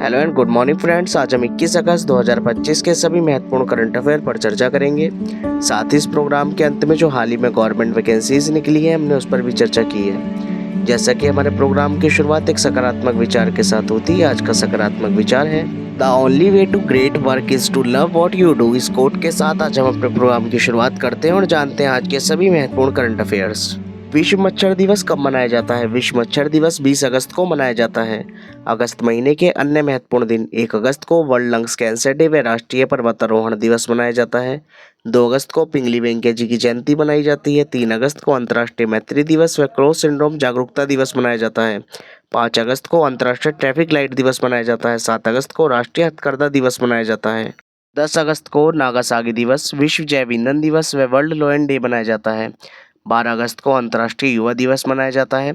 Hello and good morning friends. आज हम 21 अगस्त 2025 के सभी महत्वपूर्ण करंट अफेयर पर चर्चा करेंगे। साथ ही इस प्रोग्राम के अंत में जो हाल ही में गवर्नमेंट वैकेंसीज निकली है हमने उस पर भी चर्चा की है। जैसा कि हमारे प्रोग्राम की शुरुआत एक सकारात्मक विचार के साथ होती है, आज का सकारात्मक विचार है the only way to great work is to love what you do. इस कोट के साथ आज हम अपने प्रोग्राम की शुरुआत करते हैं और जानते हैं आज के सभी महत्वपूर्ण करंट अफेयर्स। विश्व मच्छर दिवस कब मनाया जाता है? विश्व मच्छर दिवस 20 अगस्त को मनाया जाता है। अगस्त महीने के अन्य महत्वपूर्ण दिन: 1 अगस्त को वर्ल्ड लंग्स कैंसर डे व राष्ट्रीय पर्वतारोहण दिवस मनाया जाता है। 2 अगस्त को पिंगली वेंकैया जी की जयंती मनाई जाती है। 3 अगस्त को अंतर्राष्ट्रीय मैत्री दिवस व क्रॉस सिंड्रोम जागरूकता दिवस मनाया जाता है। 5 अगस्त को अंतर्राष्ट्रीय ट्रैफिक लाइट दिवस मनाया जाता है। 7 अगस्त को राष्ट्रीय हथकरघा दिवस मनाया जाता है। 10 अगस्त को नागासाकी दिवस, विश्व जैव ईंधन दिवस व वर्ल्ड लोयन डे मनाया जाता है। 12 अगस्त को अंतर्राष्ट्रीय युवा दिवस मनाया जाता है।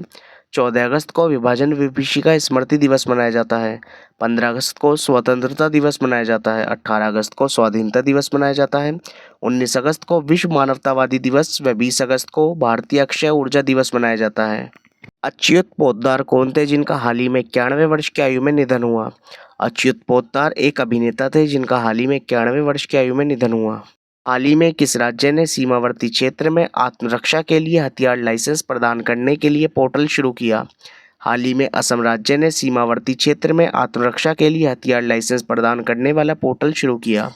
14 अगस्त को विभाजन विभीषिका स्मृति दिवस मनाया जाता है। 15 अगस्त को स्वतंत्रता दिवस मनाया जाता है। 18 अगस्त को स्वाधीनता दिवस मनाया जाता है। 19 अगस्त को विश्व मानवतावादी दिवस व 20 अगस्त को भारतीय अक्षय ऊर्जा दिवस मनाया जाता है। अच्युत पोद्दार कौन थे जिनका हाल ही में 91 वर्ष की आयु में निधन हुआ? अच्युत पोद्दार एक अभिनेता थे जिनका हाल ही में 91 वर्ष की आयु में निधन हुआ। हाल ही में किस राज्य ने सीमावर्ती क्षेत्र में आत्मरक्षा के लिए हथियार लाइसेंस प्रदान करने के लिए पोर्टल शुरू किया? हाल ही में असम राज्य ने सीमावर्ती क्षेत्र में आत्मरक्षा के लिए हथियार लाइसेंस प्रदान करने वाला पोर्टल शुरू किया।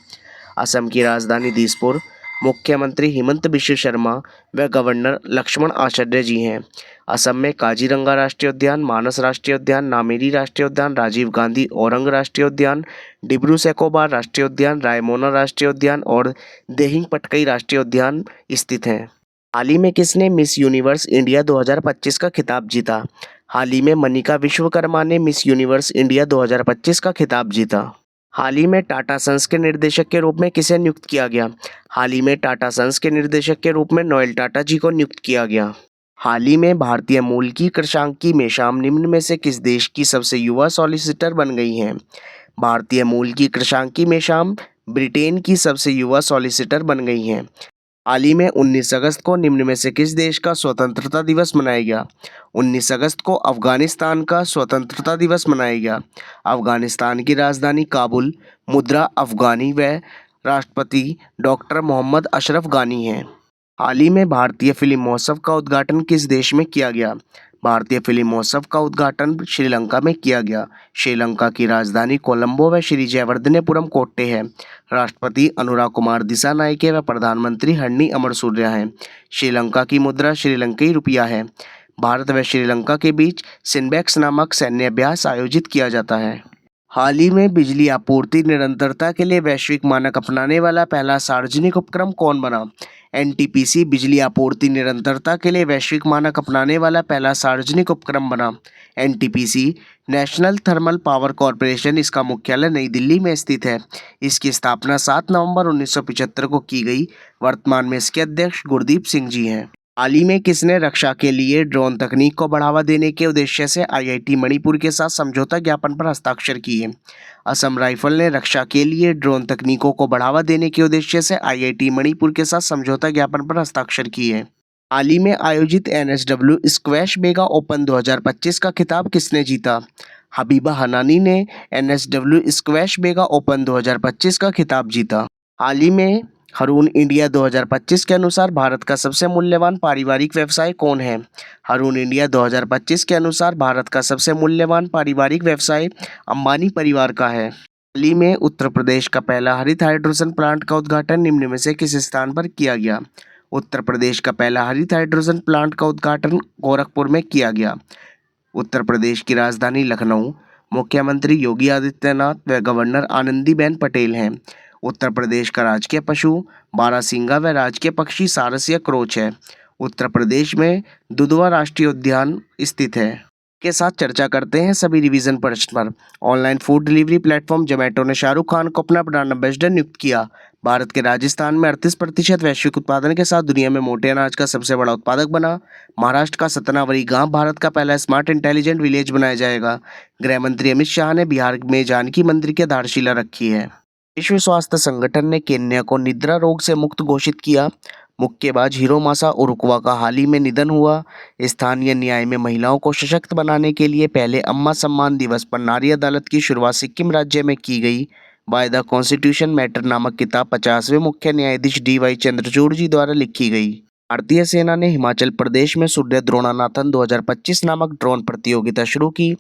असम की राजधानी दिसपुर। मुख्यमंत्री हिमंत बिश्व शर्मा व गवर्नर लक्ष्मण आचार्य जी हैं। असम में काजीरंगा राष्ट्रीय उद्यान, मानस राष्ट्रीय उद्यान, नामेरी राष्ट्रीय उद्यान, राजीव गांधी औरंग राष्ट्रीय उद्यान, डिब्रू सैखोवा राष्ट्रीय उद्यान, रायमोना राष्ट्रीय उद्यान और देहिंग पटकई राष्ट्रीय उद्यान स्थित हैं। हाल ही में किसने मिस यूनिवर्स इंडिया 2025 का खिताब जीता? हाल ही में मनिका विश्वकर्मा ने मिस यूनिवर्स इंडिया 2025 का खिताब जीता। हाल ही में टाटा सन्स के निर्देशक के रूप में किसे नियुक्त किया गया? हाल ही में टाटा सन्स के निर्देशक के रूप में नोएल टाटा जी को नियुक्त किया गया। हाल ही में भारतीय मूल की कृषांकी मेश्राम निम्न में से किस देश की सबसे युवा सॉलिसिटर बन गई हैं? भारतीय मूल की कृषांकी मेश्राम ब्रिटेन की सबसे युवा सॉलिसिटर बन गई हैं। हाल ही में 19 अगस्त को निम्न में से किस देश का स्वतंत्रता दिवस मनाया गया? 19 अगस्त को अफगानिस्तान का स्वतंत्रता दिवस मनाया गया। अफगानिस्तान की राजधानी काबुल, मुद्रा अफगानी व राष्ट्रपति डॉक्टर मोहम्मद अशरफ गानी हैं। हाल ही में भारतीय फिल्म महोत्सव का उद्घाटन किस देश में किया गया? भारतीय फिल्म महोत्सव का उद्घाटन श्रीलंका में किया गया। श्रीलंका की राजधानी कोलंबो व श्री जयवर्धनेपुरम कोट्टे है। राष्ट्रपति अनुराग कुमार दिसानायके व प्रधानमंत्री हरनी अमरसूर्या हैं। श्रीलंका की मुद्रा श्रीलंकाई रुपया है। भारत व श्रीलंका के बीच सिनबैक्स नामक सैन्य अभ्यास आयोजित किया जाता है। हाल ही में बिजली आपूर्ति निरंतरता के लिए वैश्विक मानक अपनाने वाला पहला सार्वजनिक उपक्रम कौन बना? एनटीपीसी बिजली आपूर्ति निरंतरता के लिए वैश्विक मानक अपनाने वाला पहला सार्वजनिक उपक्रम बना। NTPC national thermal power corporation, इसका मुख्यालय नई दिल्ली में स्थित है। इसकी स्थापना 7 नवंबर 1975 को की गई। वर्तमान में इसके अध्यक्ष गुरदीप सिंह जी हैं। हाल ही में किसने रक्षा के लिए ड्रोन तकनीक को बढ़ावा देने के उद्देश्य से आईआईटी मणिपुर के साथ समझौता ज्ञापन पर हस्ताक्षर किए? असम राइफल ने रक्षा के लिए ड्रोन तकनीकों को बढ़ावा देने के उद्देश्य से आईआईटी मणिपुर के साथ समझौता ज्ञापन पर हस्ताक्षर किए। हाल ही में आयोजित एनएसडब्ल्यू स्क्वैश मेगा ओपन 2025 का खिताब किसने जीता? हबीबा हनानी ने एनएसडब्ल्यू स्क्वैश मेगा ओपन 2025 का खिताब जीता। हाल ही में रून इंडिया 2025 के अनुसार भारत का सबसे मूल्यवान पारिवारिक व्यवसाय कौन है? रून इंडिया 2025 के अनुसार भारत का सबसे मूल्यवान पारिवारिक व्यवसाय अंबानी परिवार का है। हाल ही में उत्तर प्रदेश का पहला हरित हाइड्रोजन प्लांट का उद्घाटन निम्न में से किस स्थान पर किया गया? उत्तर प्रदेश का पहला हरित हाइड्रोजन प्लांट का उद्घाटन गोरखपुर में किया गया। उत्तर प्रदेश की राजधानी लखनऊ। मुख्यमंत्री योगी आदित्यनाथ व गवर्नर आनंदीबेन पटेल हैं। उत्तर प्रदेश का राजकीय पशु बारहसिंगा व राजकीय पक्षी सारस या क्रोच है। उत्तर प्रदेश में दुधवा राष्ट्रीय उद्यान स्थित है। के साथ चर्चा करते हैं सभी रिवीजन प्रश्न पर। Online food delivery platform Zomato ने शाहरुख खान को अपना ब्रांड एम्बेसडर नियुक्त किया। भारत के राजस्थान में 38% वैश्विक उत्पादन के साथ दुनिया में मोटे अनाज का सबसे बड़ा उत्पादक बना। महाराष्ट्र का सतनावरी गांव भारत का पहला स्मार्ट इंटेलिजेंट विलेज बनाया जाएगा। गृह मंत्री अमित शाह ने बिहार में जानकी मंदिर की आधारशिला रखी है। विश्व स्वास्थ्य संगठन ने केन्या को निद्रा रोग से मुक्त घोषित किया। मुक्केबाज हिरोमासा ओरुकवा का हाल ही में निधन हुआ। स्थानीय न्याय में महिलाओं को सशक्त बनाने के लिए पहले अम्मा सम्मान दिवस पर नारी अदालत की शुरुआत सिक्किम राज्य में की गई। बाय द कॉन्स्टिट्यूशन मैटर नामक किताब 50वें मुख्य न्यायाधीश DY चंद्रचूड़ जी द्वारा लिखी गई। भारतीय सेना ने हिमाचल प्रदेश में सूर्य द्रोणानाथन 2025 नामक ड्रोन प्रतियोगिता शुरू की।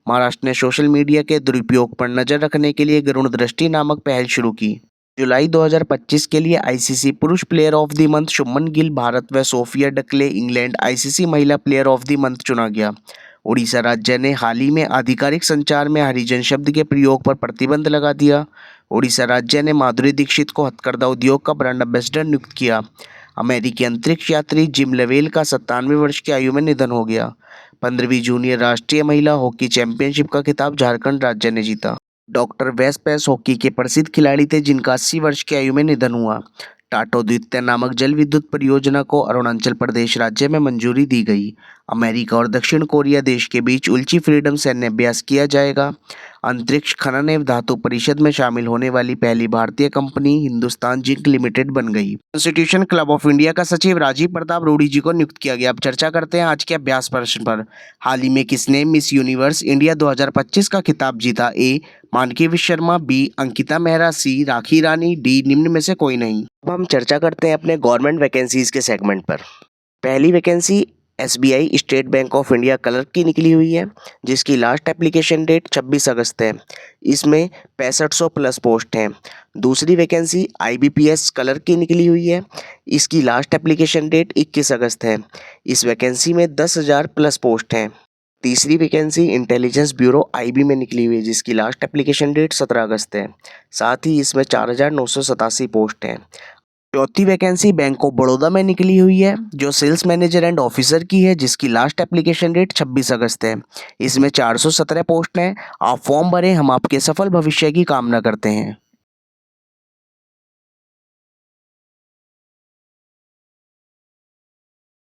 महाराष्ट्र ने सोशल मीडिया के दुरुपयोग पर नजर रखने के लिए गरुण दृष्टि नामक पहल शुरू की। जुलाई 2025 के लिए ICC पुरुष player of the month Shubman Gill Bharat व सोफिया डकले इंग्लैंड ICC महिला प्लेयर ऑफ द मंथ चुना गया। उड़ीसा राज्य ने हाल ही में आधिकारिक संचार में हरिजन शब्द के प्रयोग पर प्रतिबंध लगा दिया। उड़ीसा राज्य ने माधुरी दीक्षित को हथकरघा उद्योग का ब्रांड एम्बेसडर नियुक्त किया। अमेरिकी अंतरिक्ष यात्री जिम लेवेल का 97 वर्ष की आयु में निधन हो गया। 15वीं जूनियर राष्ट्रीय महिला हॉकी चैंपियनशिप का खिताब झारखंड राज्य ने जीता। डॉक्टर वेस पेस हॉकी के प्रसिद्ध खिलाड़ी थे जिनका 80 वर्ष की आयु में निधन हुआ। टाटो द्वितीय नामक जल विद्युत परियोजना को अरुणाचल प्रदेश राज्य में मंजूरी दी गई। अमेरिका और दक्षिण कोरिया देश के बीच उल्ची फ्रीडम सैन्य अभ्यास किया जाएगा। अंतरिक्ष खनन एवं धातु परिषद में शामिल होने वाली पहली भारतीय कंपनी हिंदुस्तान जिंक लिमिटेड बन गई। कॉन्स्टिट्यूशन क्लब ऑफ इंडिया का सचिव राजीव प्रताप रूडी जी को नियुक्त किया गया। अब चर्चा करते हैं आज के अभ्यास प्रश्न पर। हाल ही में किसने मिस यूनिवर्स इंडिया 2025 का खिताब जीता? A. मानकी विश्वकर्मा, B. अंकिता मेहरा, C. राखी रानी, D. निम्न में से कोई नहीं। अब हम चर्चा करते हैं अपने गवर्नमेंट वैकेंसीज के सेगमेंट पर। पहली vacancy SBI state bank of India clerk की निकली हुई है, जिसकी लास्ट एप्लीकेशन डेट 26 अगस्त है। इसमें 6500 प्लस पोस्ट हैं। दूसरी वैकेंसी IBPS क्लर्क की निकली हुई है, इसकी लास्ट एप्लीकेशन डेट 21 अगस्त है। इस वैकेंसी में 10,000 प्लस पोस्ट हैं। तीसरी वैकेंसी इंटेलिजेंस ब्यूरो IB में निकली हुई है, जिसकी लास्ट एप्लीकेशन डेट 17 अगस्त है। साथ ही इसमें 4,987 पोस्ट हैं। चौथी वैकेंसी बैंक ऑफ बड़ौदा में निकली हुई है, जो सेल्स मैनेजर एंड ऑफिसर की है, जिसकी लास्ट एप्लीकेशन डेट 26 अगस्त है। इसमें 417 पोस्ट हैं। आप फॉर्म भरें, हम आपके सफल भविष्य की कामना करते हैं।